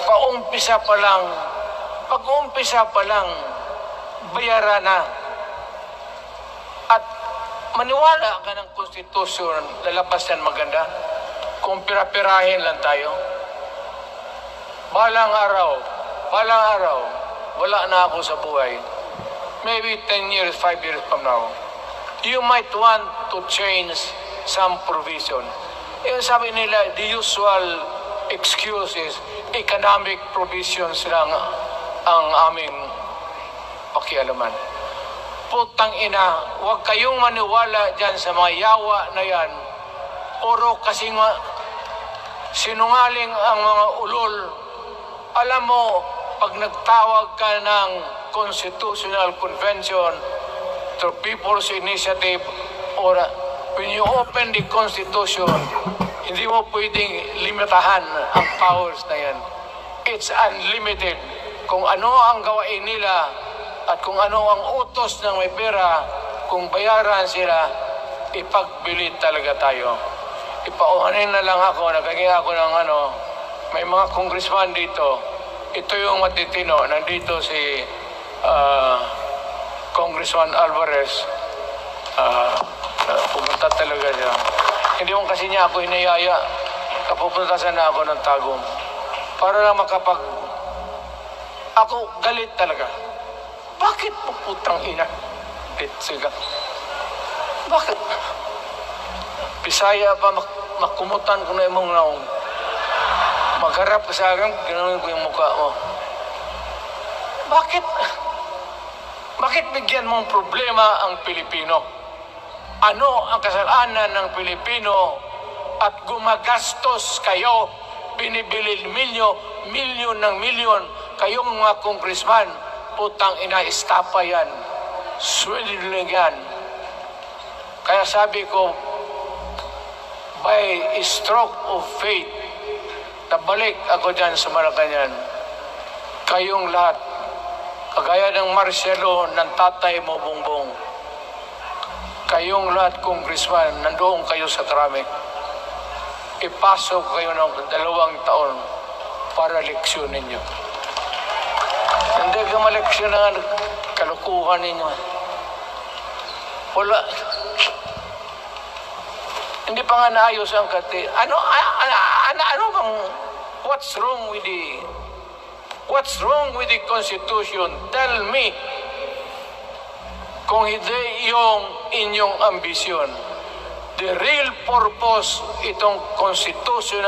pag-uumpisa pa lang, bayaran na. At maniwala ka ng konstitusyon, lalabas yan maganda. Kung pira-pirahin lang tayo, balang araw, wala na ako sa buhay. Maybe 10 years, 5 years from now, you might want to change some provision. Yung sabi nila, the usual excuse is economic provisions lang ang aming pakialaman. Putang ina, huwag kayong maniwala dyan sa mga yawa na yan. Puro kasi sinungaling ang mga ulol. Alam mo, pag nagtawag ka ng Constitutional Convention through People's Initiative or when you open the Constitution, hindi mo pwedeng limitahan ang powers na yan. It's unlimited. Kung ano ang gawain nila at kung ano ang utos ng may pera, kung bayaran sila, ipagbili talaga tayo. Ipauhanin na lang ako, nagkagaya ako ng may mga congressman dito. Ito yung matitino. Nandito si Congressman Alvarez. Pumunta talaga siya. Hindi mo kasi niya ako hinayaya. Kapupunta sana ako ng Tagum. Para lang ako galit talaga. Bakit po putang ina? Siga. Bakit? Bisaya pa makumutan ko na imong naong. Magharap ka sa akin, ganoon ko yung mukha mo. Bakit? Bakit bigyan mong problema ang Pilipino? Ano ang kasalanan ng Pilipino at gumagastos kayo, binibili milyon ng milyon, kayong mga congressman, putang ina, istapa yan. Swelling yan. Kaya sabi ko, by a stroke of fate, nabalik ako dyan sa Malacanang. Kayong lahat, kagaya ng Marcelo, ng tatay mo, Bongbong. Kayong lahat, congressman, nandoon kayo sa Krame. Ipasok kayo ng 2 taon para leksyonin nyo. Hindi ka maleksyon na kalukuhan ninyo. Wala. Hindi pa nga naayos ang kati. Ano bang, what's wrong with the Constitution? Tell me. Kung hindi yung inyong ambisyon. The real purpose itong constitutional